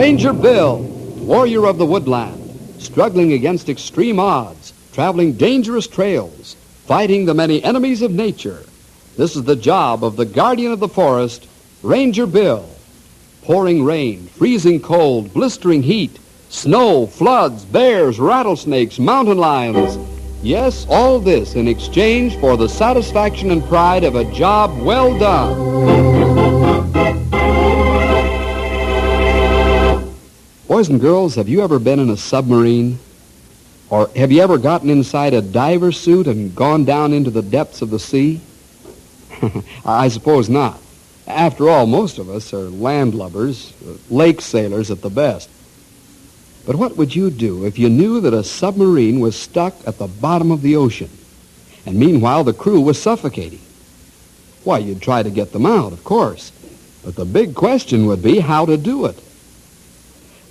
Ranger Bill, warrior of the woodland, struggling against extreme odds, traveling dangerous trails, fighting the many enemies of nature. This is the job of the guardian of the forest, Ranger Bill. Pouring rain, freezing cold, blistering heat, snow, floods, bears, rattlesnakes, mountain lions. Yes, all this in exchange for the satisfaction and pride of a job well done. Boys and girls, have you ever been in a submarine? Or have you ever gotten inside a diver suit and gone down into the depths of the sea? I suppose not. After all, most of us are landlubbers, lake sailors at the best. But what would you do if you knew that a submarine was stuck at the bottom of the ocean, and meanwhile the crew was suffocating? Why, you'd try to get them out, of course. But the big question would be how to do it.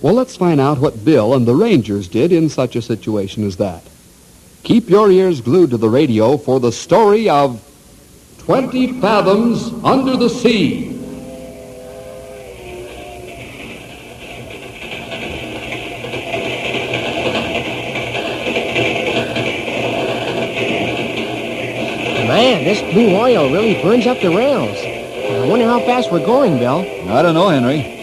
Well, let's find out what Bill and the Rangers did in such a situation as that. Keep your ears glued to the radio for the story of 20 Fathoms Under the Sea. Man, this blue oil really burns up the rails. I wonder how fast we're going, Bill. I don't know, Henry.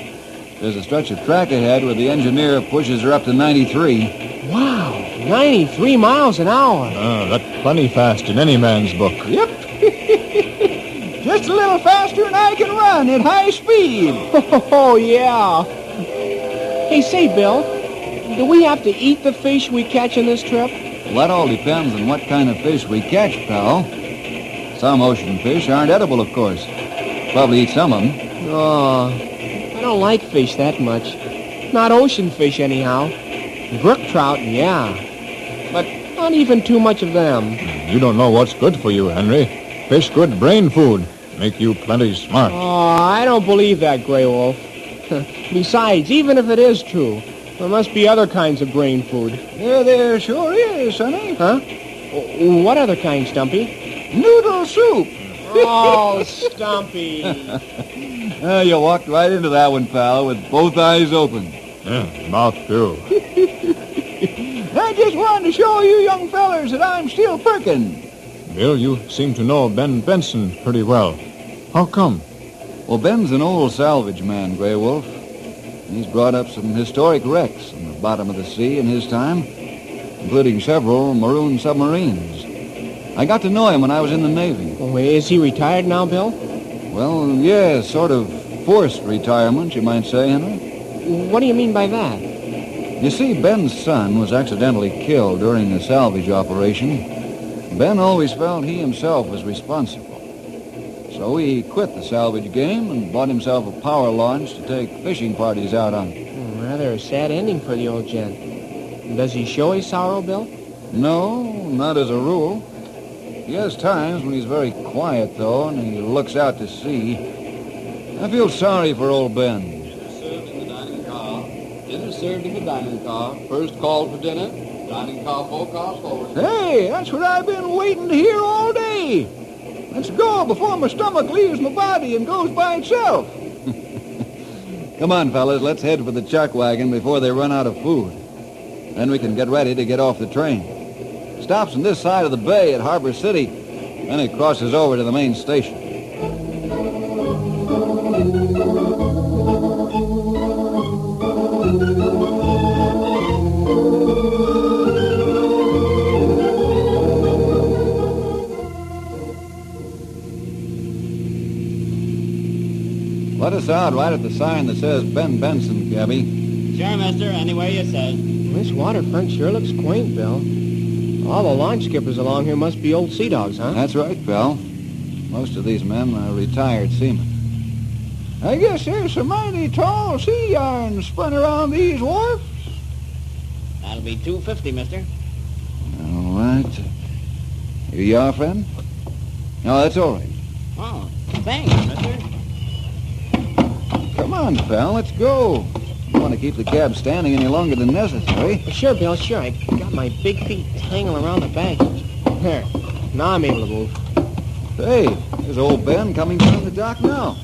There's a stretch of track ahead where the engineer pushes her up to 93. Wow, 93 miles an hour. That's plenty fast in any man's book. Yep. Just a little faster than I can run at high speed. Oh, yeah. Hey, say, Bill, do we have to eat the fish we catch on this trip? Well, that all depends on what kind of fish we catch, pal. Some ocean fish aren't edible, of course. Probably eat some of them. Oh, I don't like fish that much. Not ocean fish, anyhow. Brook trout, yeah. But not even too much of them. You don't know what's good for you, Henry. Fish good brain food. Make you plenty smart. Oh, I don't believe that, Grey Wolf. Besides, even if it is true, there must be other kinds of brain food. Yeah, there sure is, sonny. Huh? What other kind, Stumpy? Noodle soup. Oh, Stumpy. You walked right into that one, pal, with both eyes open. Yeah, mouth too. I just wanted to show you young fellers that I'm still perkin'. Bill, you seem to know Ben Benson pretty well. How come? Well, Ben's an old salvage man, Grey Wolf. He's brought up some historic wrecks on the bottom of the sea in his time, including several maroon submarines. I got to know him when I was in the Navy. Oh, is he retired now, Bill? Well, yeah, sort of forced retirement, you might say, Henry. What do you mean by that? You see, Ben's son was accidentally killed during a salvage operation. Ben always felt he himself was responsible. So he quit the salvage game and bought himself a power launch to take fishing parties out on. Rather a sad ending for the old gent. Does he show his sorrow, Bill? No, not as a rule. He has times when he's very quiet, though, and he looks out to sea. I feel sorry for old Ben. Dinner served in the dining car. Dinner served in the dining car. First call for dinner. Dining car, 4 cars forward. Hey, that's what I've been waiting to hear all day. Let's go before my stomach leaves my body and goes by itself. Come on, fellas, let's head for the chuck wagon before they run out of food. Then we can get ready to get off the train. Stops on this side of the bay at Harbor City, then it crosses over to the main station. Let us out right at the sign that says Ben Benson, Gabby. Sure, mister. Anywhere you say. This waterfront sure looks quaint, Bill. All the launch skippers along here must be old sea dogs, huh? That's right, pal. Most of these men are retired seamen. I guess there's some mighty tall sea yarns spun around these wharfs. That'll be $2.50, mister. All right. Here you are, friend? No, that's all right. Oh, thanks, mister. Come on, pal, let's go. Don't want to keep the cab standing any longer than necessary. Sure, Bill, sure. I got my big feet tangled around the baggage. There. Now I'm able to move. Hey, there's old Ben coming down the dock now.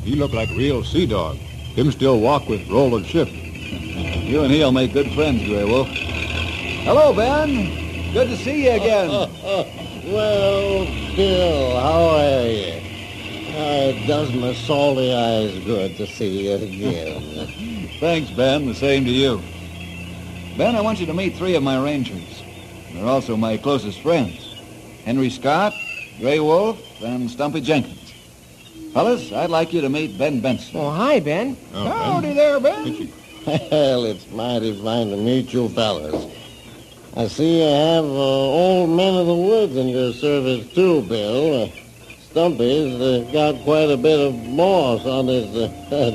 He looked like a real sea dog. Him still walk with roll of ship. You and he'll make good friends, Grey Wolf. Hello, Ben. Good to see you again. Well, Bill, how are you? It does my salty eyes good to see you again. Thanks, Ben. The same to you. Ben, I want you to meet 3 of my rangers. They're also my closest friends. Henry Scott, Grey Wolf, and Stumpy Jenkins. Fellas, I'd like you to meet Ben Benson. Oh, hi, Ben. Howdy there, Ben. Well, it's mighty fine to meet you fellas. I see you have old men of the woods in your service, too, Bill. Stumpy's got quite a bit of moss on his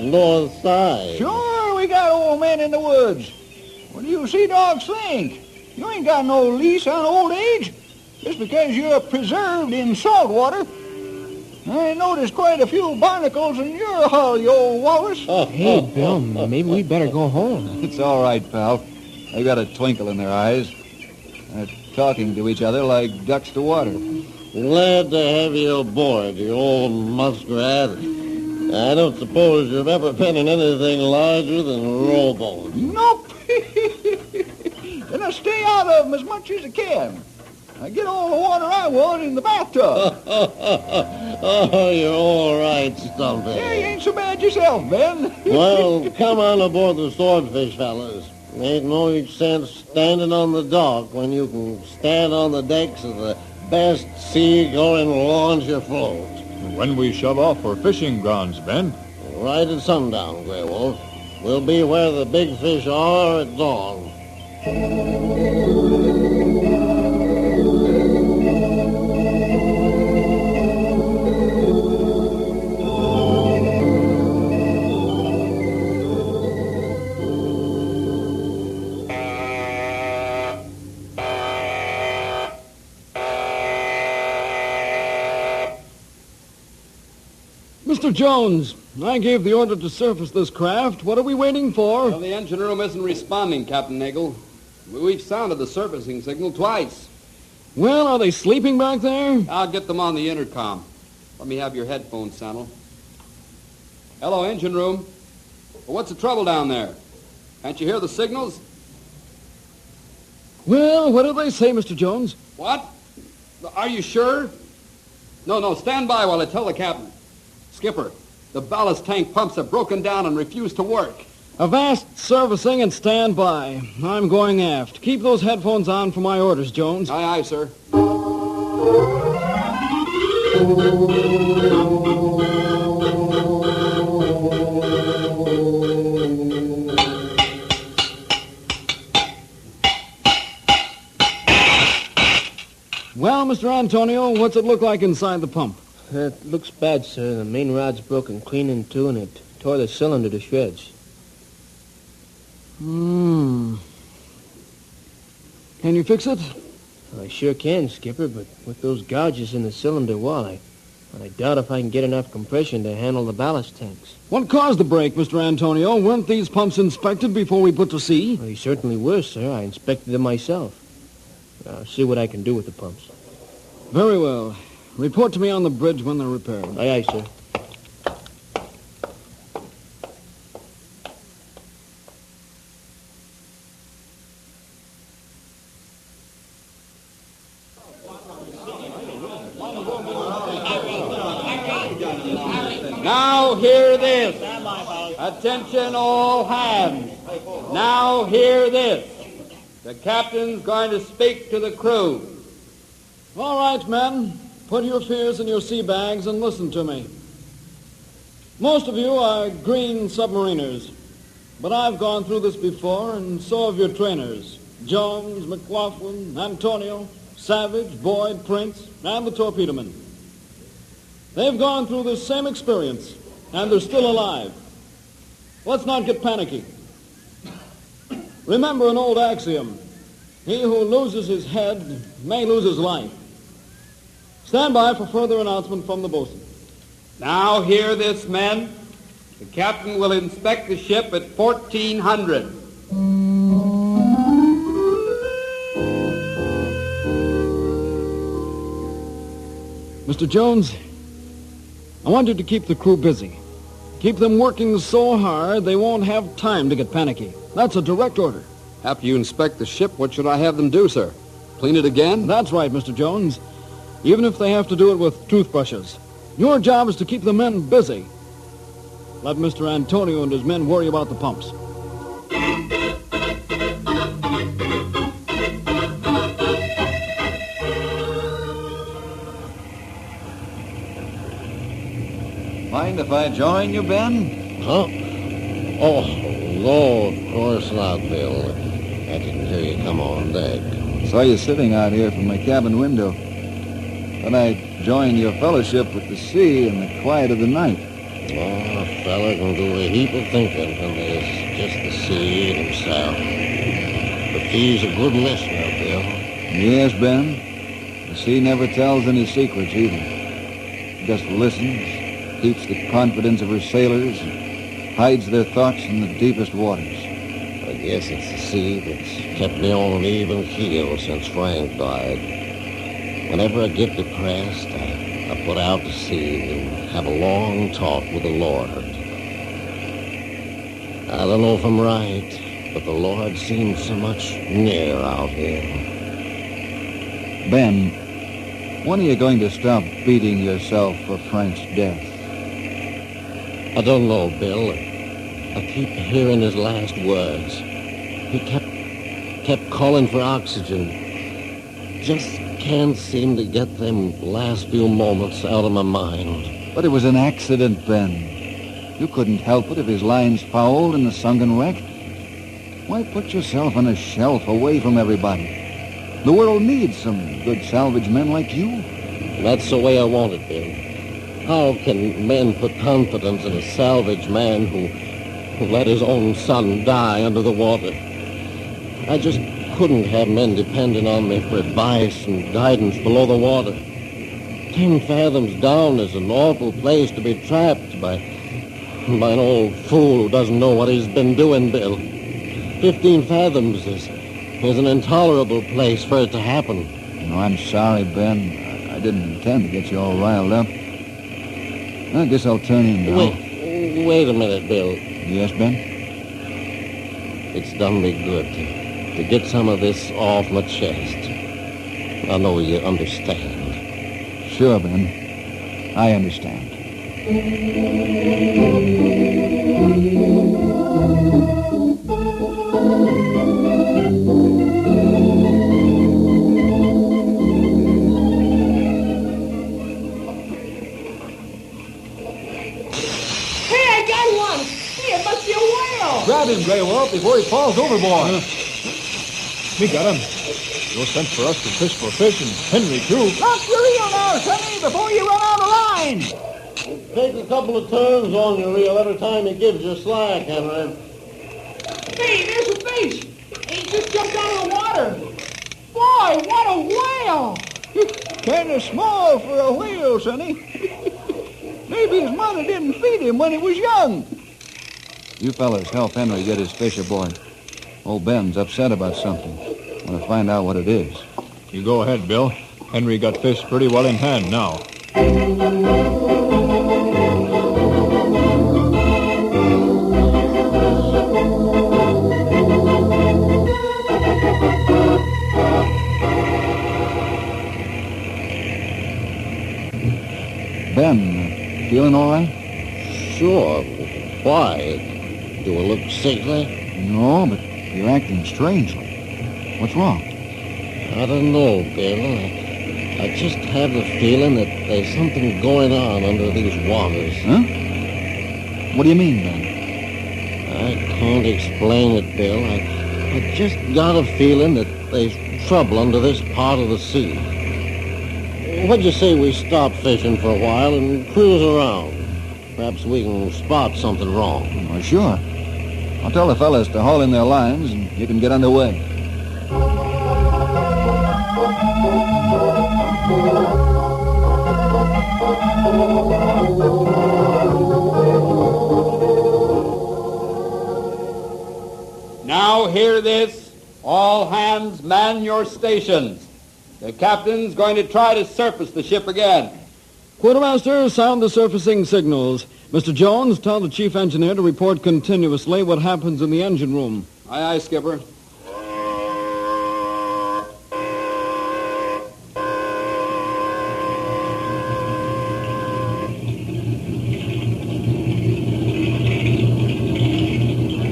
north side. Sure, we got old men in the woods. What do you sea dogs think? You ain't got no lease on old age. Just because you're preserved in salt water. I noticed quite a few barnacles in your hull, you old walrus. Hey, Bill, maybe we better go home. It's all right, pal. They got a twinkle in their eyes. They're talking to each other like ducks to water. Glad to have you aboard, you old muskrat. I don't suppose you've ever been in anything larger than a rowboat. Nope. Then I stay out of them as much as I can. I get all the water I want in the bathtub. Oh, you're all right, Stumpy. Yeah, you ain't so bad yourself, Ben. Well, come on aboard the swordfish, fellas. Ain't no sense standing on the dock when you can stand on the decks of the best sea-going launch afloat. When we shove off for fishing grounds, Ben? Right at sundown, Grey Wolf. We'll be where the big fish are at dawn. Mr. Jones, I gave the order to surface this craft. What are we waiting for? Well, the engine room isn't responding, Captain Nagel. We've sounded the surfacing signal twice. Well, are they sleeping back there? I'll get them on the intercom. Let me have your headphones, Sandal. Hello, engine room. Well, what's the trouble down there? Can't you hear the signals? Well, what do they say, Mr. Jones? What? Are you sure? No, stand by while I tell the captain. Skipper, the ballast tank pumps have broken down and refuse to work. Avast servicing and stand by. I'm going aft. Keep those headphones on for my orders, Jones. Aye, aye, sir. Well, Mr. Antonio, what's it look like inside the pump? It looks bad, sir. The main rod's broken clean in two, and it tore the cylinder to shreds. Can you fix it? I sure can, Skipper, but with those gouges in the cylinder wall, I doubt if I can get enough compression to handle the ballast tanks. What caused the break, Mr. Antonio? Weren't these pumps inspected before we put to sea? They certainly were, sir. I inspected them myself. I'll see what I can do with the pumps. Very well. Report to me on the bridge when they're repaired. Aye, aye, sir. Now hear this. Attention all hands. Now hear this. The captain's going to speak to the crew. All right, men. Put your fears in your sea bags and listen to me. Most of you are green submariners, but I've gone through this before, and so have your trainers, Jones, McLaughlin, Antonio, Savage, Boyd, Prince, and the torpedomen. They've gone through this same experience, and they're still alive. Let's not get panicky. Remember an old axiom. He who loses his head may lose his life. Stand by for further announcement from the bosun. Now hear this, men. The captain will inspect the ship at 1400. Mr. Jones, I want you to keep the crew busy. Keep them working so hard they won't have time to get panicky. That's a direct order. After you inspect the ship, what should I have them do, sir? Clean it again? That's right, Mr. Jones. Even if they have to do it with toothbrushes. Your job is to keep the men busy. Let Mr. Antonio and his men worry about the pumps. Mind if I join you, Ben? Huh? Oh, no, of course not, Bill. I didn't hear you come on deck. Saw you sitting out here from my cabin window. Thought I'd join your fellowship with the sea in the quiet of the night. Oh, a fella can do a heap of thinking when there's just the sea and himself. But he's a good listener, Bill. Yes, Ben. The sea never tells any secrets either. It just listens, keeps the confidence of her sailors, and hides their thoughts in the deepest waters. I guess it's the sea that's kept me on an even keel since Frank died. Whenever I get depressed, I put out to sea and have a long talk with the Lord. I don't know if I'm right, but the Lord seems so much near out here. Ben, when are you going to stop beating yourself for Frank's death? I don't know, Bill. I keep hearing his last words. He kept calling for oxygen. Just can't seem to get them last few moments out of my mind. But it was an accident, Ben. You couldn't help it if his line's fouled in the sunken wreck. Why put yourself on a shelf away from everybody? The world needs some good salvage men like you. That's the way I want it, Bill. How can men put confidence in a salvage man who let his own son die under the water? I just couldn't have men depending on me for advice and guidance below the water. 10 fathoms down is an awful place to be trapped by an old fool who doesn't know what he's been doing, Bill. 15 fathoms is an intolerable place for it to happen. No, I'm sorry, Ben. I didn't intend to get you all riled up. I guess I'll turn in now. Wait a minute, Bill. Yes, Ben? It's done me good to get some of this off my chest. I know you understand. Sure, Ben. I understand. Grab him, Grey Wolf, before he falls overboard. We got him. No sense for us to fish for fish, and Henry, too. Drop your reel now, Sonny, before you run out of line. Take a couple of turns on your reel every time he gives you slack, Henry. Hey, there's a fish. He just jumped out of the water. Boy, what a whale. Kind of small for a whale, Sonny. Maybe his mother didn't feed him when he was young. You fellas help Henry get his fish aboard. Old Ben's upset about something. Want to find out what it is. You go ahead, Bill. Henry got fish pretty well in hand now. Ben, feeling all right? Sure. Why? Do I look sickly? No, but you're acting strangely. What's wrong? I don't know, Bill. I just have the feeling that there's something going on under these waters. Huh? What do you mean, Ben? I can't explain it, Bill. I just got a feeling that there's trouble under this part of the sea. What'd you say we stop fishing for a while and cruise around? Perhaps we can spot something wrong. Well, sure. I'll tell the fellas to haul in their lines and you can get underway. Now hear this. All hands man your stations. The captain's going to try to surface the ship again. Quartermaster, sound the surfacing signals. Mr. Jones, tell the chief engineer to report continuously what happens in the engine room. Aye, aye, Skipper.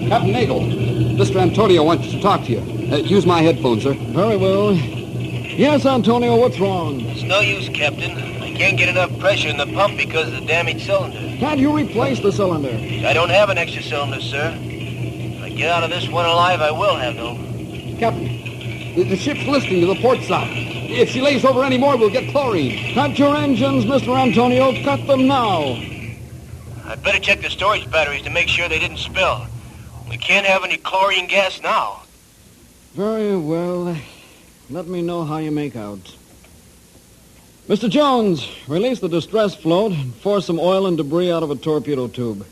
Captain Nagel, Mr. Antonio wants to talk to you. Use my headphones, sir. Very well. Yes, Antonio, what's wrong? It's no use, Captain. I can't get enough pressure in the pump because of the damaged cylinder. Can't you replace the cylinder? I don't have an extra cylinder, sir. If I get out of this one alive, I will have, though. Captain, the ship's listing to the port side. If she lays over any more, we'll get chlorine. Cut your engines, Mr. Antonio. Cut them now. I'd better check the storage batteries to make sure they didn't spill. We can't have any chlorine gas now. Very well. Let me know how you make out. Mr. Jones, release the distress float and force some oil and debris out of a torpedo tube.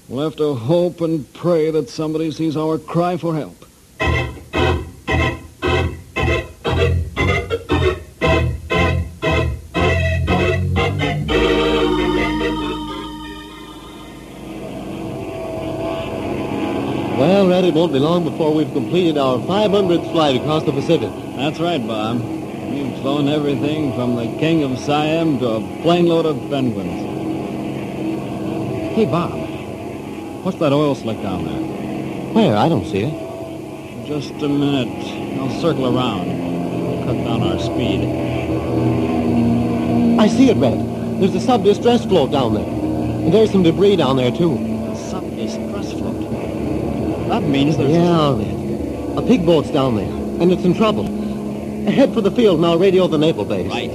We'll have to hope and pray that somebody sees our cry for help. Well, Red, it won't be long before we've completed our 500th flight across the Pacific. That's right, Bob. We've flown everything from the King of Siam to a plane load of penguins. Hey, Bob, what's that oil slick down there? Where? I don't see it. Just a minute. I'll circle around. We'll cut down our speed. I see it, Red. There's a sub-distress float down there. And there's some debris down there, too. A sub-distress float? That means there's... Yeah, Red. A pig boat's down there, and it's in trouble. Head for the field, and I'll radio the naval base. Right.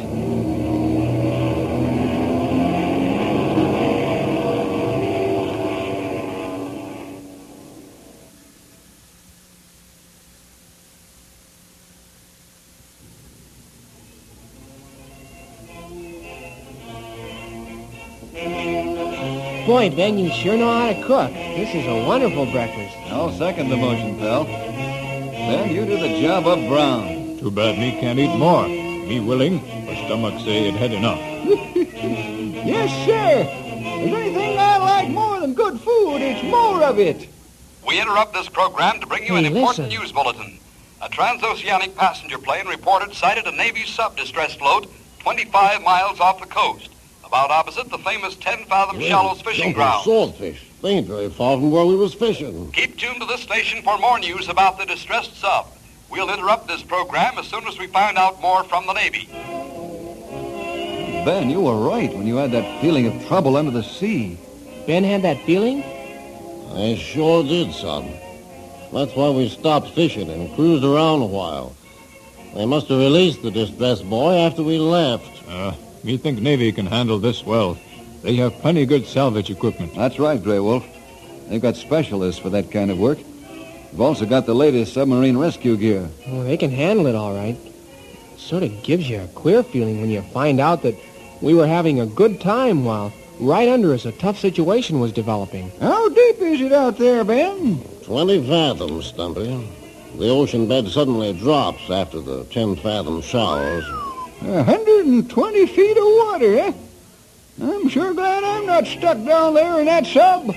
Boy, Ben, you sure know how to cook. This is a wonderful breakfast. I'll second the motion, pal. Ben, you do the job up brown. Too bad me can't eat more. Me willing, but stomach say it had enough. Yes, sir. If there's anything I like more than good food, it's more of it. We interrupt this program to bring you an Hey, important listen. news bulletin. A transoceanic passenger plane reported sighted a Navy sub-distress float 25 miles off the coast, about opposite the famous 10-fathom shallows fishing ground. Swordfish. They ain't very far from where we was fishing. Keep tuned to this station for more news about the distressed sub. We'll interrupt this program as soon as we find out more from the Navy. Ben, you were right when you had that feeling of trouble under the sea. Ben had that feeling? I sure did, son. That's why we stopped fishing and cruised around a while. They must have released the distressed boy after we left. Me think Navy can handle this well. They have plenty good salvage equipment. That's right, Grey Wolf. They've got specialists for that kind of work. They've also got the latest submarine rescue gear. Oh, they can handle it all right. Sort of gives you a queer feeling when you find out that we were having a good time while right under us a tough situation was developing. How deep is it out there, Ben? 20 fathoms, Stumpy. The ocean bed suddenly drops after the 10-fathom showers. 120 feet of water, eh? I'm sure glad I'm not stuck down there in that sub.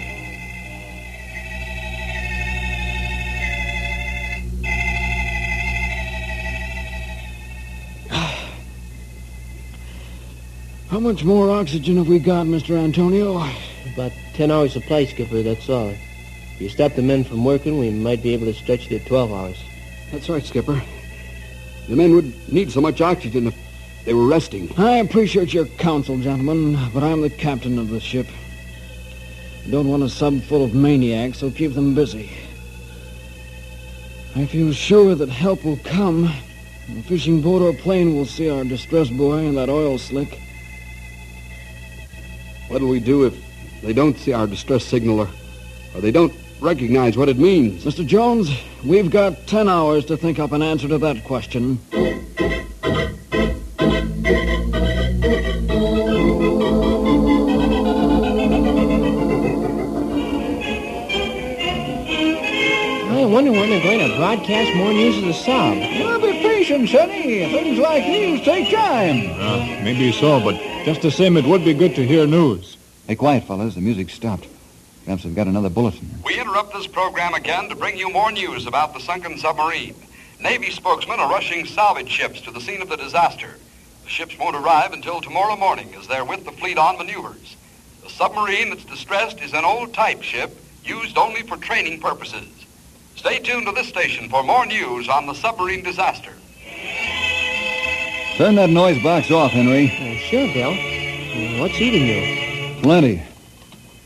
How much more oxygen have we got, Mr. Antonio? About 10 hours supply, Skipper, that's all. If you stop the men from working, we might be able to stretch it to 12 hours. That's right, Skipper. The men would need so much oxygen if they were resting. I appreciate your counsel, gentlemen, but I'm the captain of the ship. I don't want a sub full of maniacs, so keep them busy. I feel sure that help will come. A fishing boat or plane will see our distressed boy and that oil slick. What'll we do if they don't see our distress signal or they don't recognize what it means? Mr. Jones, we've got 10 hours to think up an answer to that question. I wonder when they're going to broadcast more news of the sub. Well, be patient, Sonny. Things like these take time. Maybe so, but Just the same, it would be good to hear news. Hey, quiet, fellas. The music stopped. Perhaps I've got another bulletin. We interrupt this program again to bring you more news about the sunken submarine. Navy spokesmen are rushing salvage ships to the scene of the disaster. The ships won't arrive until tomorrow morning as they're with the fleet on maneuvers. The submarine that's distressed is an old-type ship used only for training purposes. Stay tuned to this station for more news on the submarine disaster. Turn that noise box off, Henry. Sure, Bill. What's eating you? Plenty.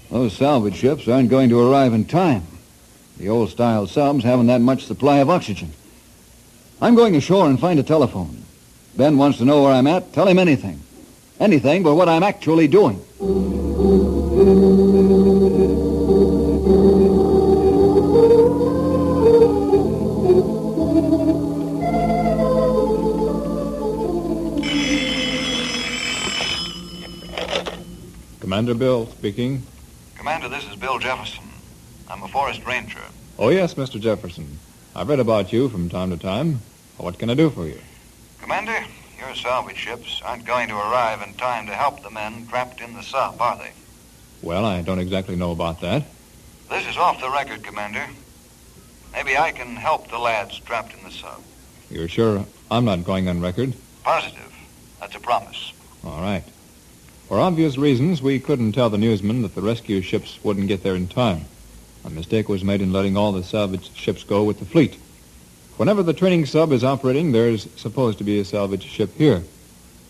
Those salvage ships aren't going to arrive in time. The old-style subs haven't that much supply of oxygen. I'm going ashore and find a telephone. Ben wants to know where I'm at. Tell him anything. Anything but what I'm actually doing. Commander Bill speaking. Commander, this is Bill Jefferson. I'm a forest ranger. Oh, yes, Mr. Jefferson. I've read about you from time to time. What can I do for you? Commander, your salvage ships aren't going to arrive in time to help the men trapped in the sub, are they? Well, I don't exactly know about that. This is off the record, Commander. Maybe I can help the lads trapped in the sub. You're sure I'm not going on record? Positive. That's a promise. All right. For obvious reasons, we couldn't tell the newsmen that the rescue ships wouldn't get there in time. A mistake was made in letting all the salvage ships go with the fleet. Whenever the training sub is operating, there's supposed to be a salvage ship here.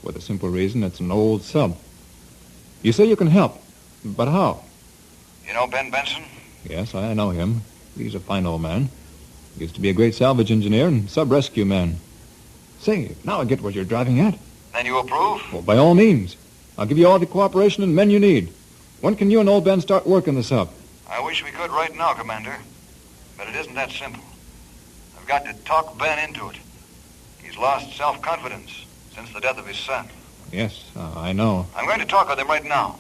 For the simple reason it's an old sub. You say you can help, but how? You know Ben Benson? Yes, I know him. He's a fine old man. Used to be a great salvage engineer and sub-rescue man. Say, now I get what you're driving at. Then you approve? Well, by all means. I'll give you all the cooperation and men you need. When can you and old Ben start work on the sub? I wish we could right now, Commander. But it isn't that simple. I've got to talk Ben into it. He's lost self-confidence since the death of his son. Yes, I know. I'm going to talk with him right now.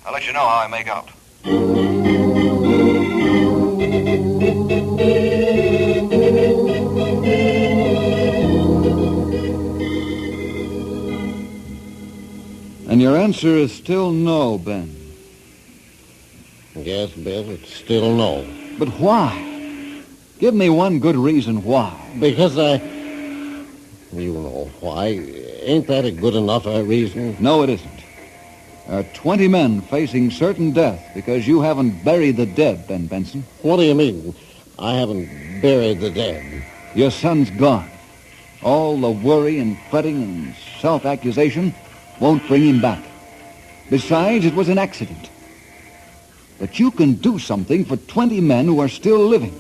I'll let you know how I make out. And your answer is still no, Ben. Yes, Bill, it's still no. But why? Give me one good reason why. Because you know why. Ain't that a good enough reason? No, it isn't. There are 20 men facing certain death because you haven't buried the dead, Ben Benson. What do you mean? I haven't buried the dead. Your son's gone. All the worry and fretting and self-accusation won't bring him back. Besides, it was an accident. But you can do something for 20 men who are still living.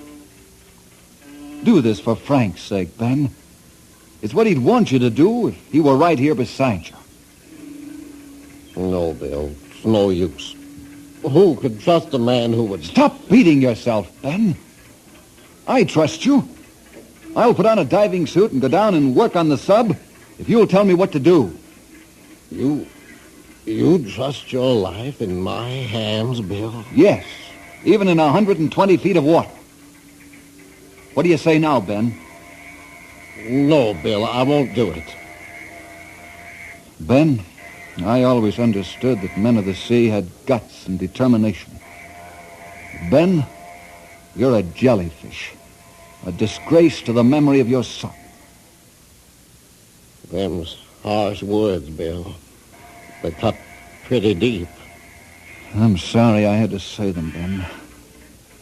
Do this for Frank's sake, Ben. It's what he'd want you to do if he were right here beside you. No, Bill. It's no use. Who could trust a man who would... Stop beating yourself, Ben. I trust you. I'll put on a diving suit and go down and work on the sub if you'll tell me what to do. You trust your life in my hands, Bill? Yes, even in 120 feet of water. What do you say now, Ben? No, Bill, I won't do it. Ben, I always understood that men of the sea had guts and determination. Ben, you're a jellyfish, a disgrace to the memory of your son. Them's harsh words, Bill. They cut pretty deep. I'm sorry I had to say them, Ben.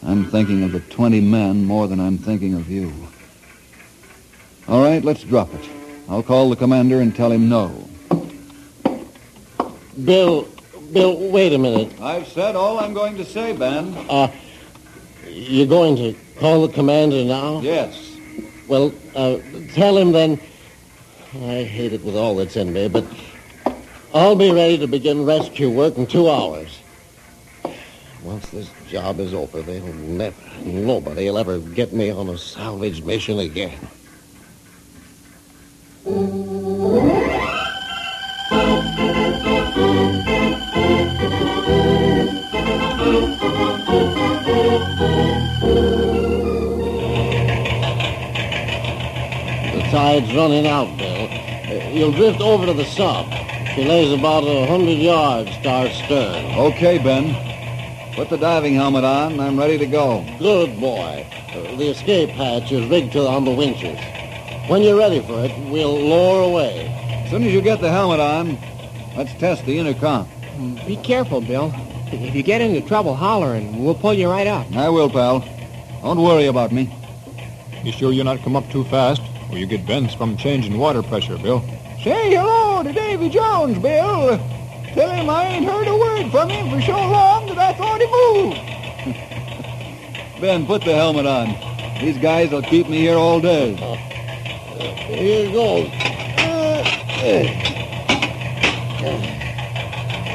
I'm thinking of the 20 men more than I'm thinking of you. All right, let's drop it. I'll call the commander and tell him no. Bill, wait a minute. I've said all I'm going to say, Ben. You're going to call the commander now? Yes. Well, tell him then... I hate it with all that's in me, but I'll be ready to begin rescue work in 2 hours. Once this job is over, nobody will ever get me on a salvage mission again. The tide's running out, Bill. You'll drift over to the sub. She lays about 100 yards star stern. Okay, Ben. Put the diving helmet on. I'm ready to go. Good boy. The escape hatch is rigged on the winches. When you're ready for it, we'll lower away. As soon as you get the helmet on, let's test the intercom. Be careful, Bill. If you get into trouble, holler, and we'll pull you right up. I will, pal. Don't worry about me. You sure you're not come up too fast, or you get bends from changing water pressure, Bill? Say hello to Davy Jones, Bill. Tell him I ain't heard a word from him for so long that I thought he moved. Ben, put the helmet on. These guys will keep me here all day. Here goes.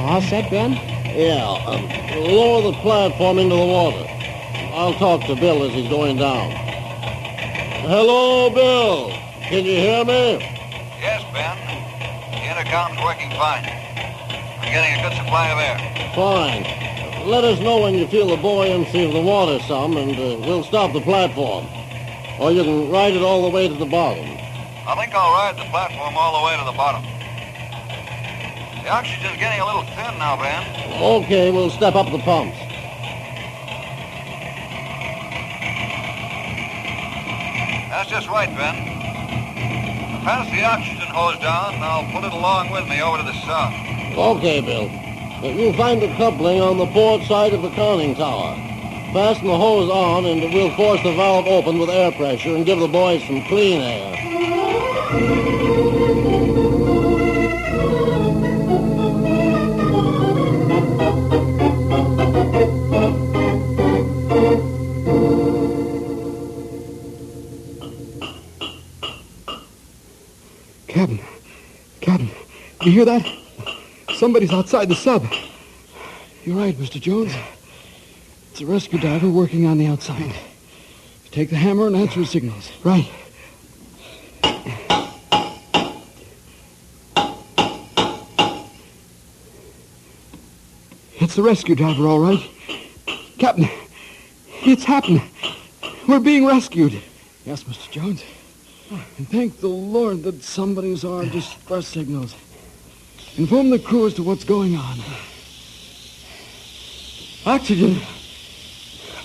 All set, Ben? Yeah. Lower the platform into the water. I'll talk to Bill as he's going down. Hello, Bill. Can you hear me? Yes, Ben. The intercom's working fine. I'm getting a good supply of air. Fine. Let us know when you feel the buoyancy of the water some, and we'll stop the platform. Or you can ride it all the way to the bottom. I think I'll ride the platform all the way to the bottom. The oxygen's getting a little thin now, Ben. Okay, we'll step up the pumps. That's just right, Ben. I'll pass the oxygen hose down, and I'll put it along with me over to the south. Okay, Bill. You'll find the coupling on the port side of the conning tower. Fasten the hose on, and we'll force the valve open with air pressure and give the boys some clean air. Captain, you hear that? Somebody's outside the sub. You're right, Mr. Jones. It's a rescue diver working on the outside. Take the hammer and answer his signals. Right. It's the rescue diver, all right. Captain, it's happened. We're being rescued. Yes, Mr. Jones. And thank the Lord that somebody's our distress signals. Inform the crew as to what's going on. Oxygen.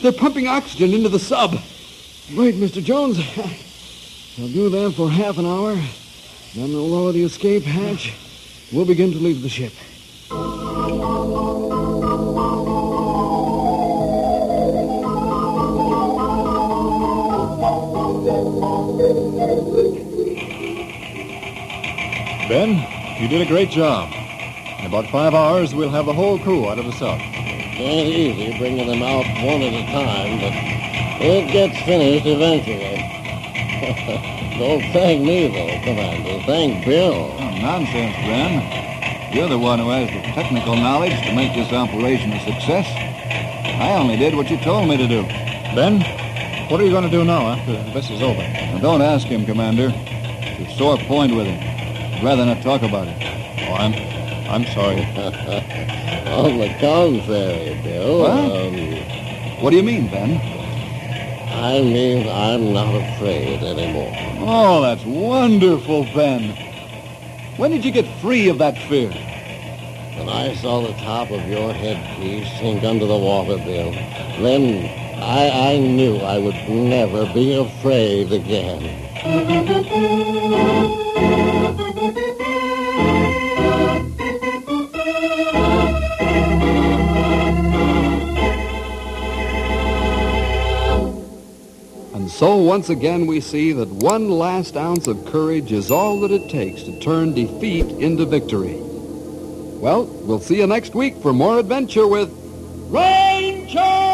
They're pumping oxygen into the sub. Wait, Mr. Jones. They'll do that for half an hour. Then they'll lower the escape hatch. We'll begin to leave the ship. Ben, you did a great job. In about 5 hours, we'll have the whole crew out of the sub. Ain't easy bringing them out one at a time, but it gets finished eventually. Don't thank me, though, Commander. Thank Bill. Oh, nonsense, Ben. You're the one who has the technical knowledge to make this operation a success. I only did what you told me to do. Ben, what are you going to do now after this is over? Now, don't ask him, Commander. It's a sore point with him. I'd rather not talk about it. Oh, I'm sorry. On the contrary, Bill. What do you mean, Ben? I mean I'm not afraid anymore. Oh, that's wonderful, Ben. When did you get free of that fear? When I saw the top of your headpiece sink under the water, Bill, then I knew I would never be afraid again. And so once again we see that one last ounce of courage is all that it takes to turn defeat into victory. Well, we'll see you next week for more adventure with Ranger!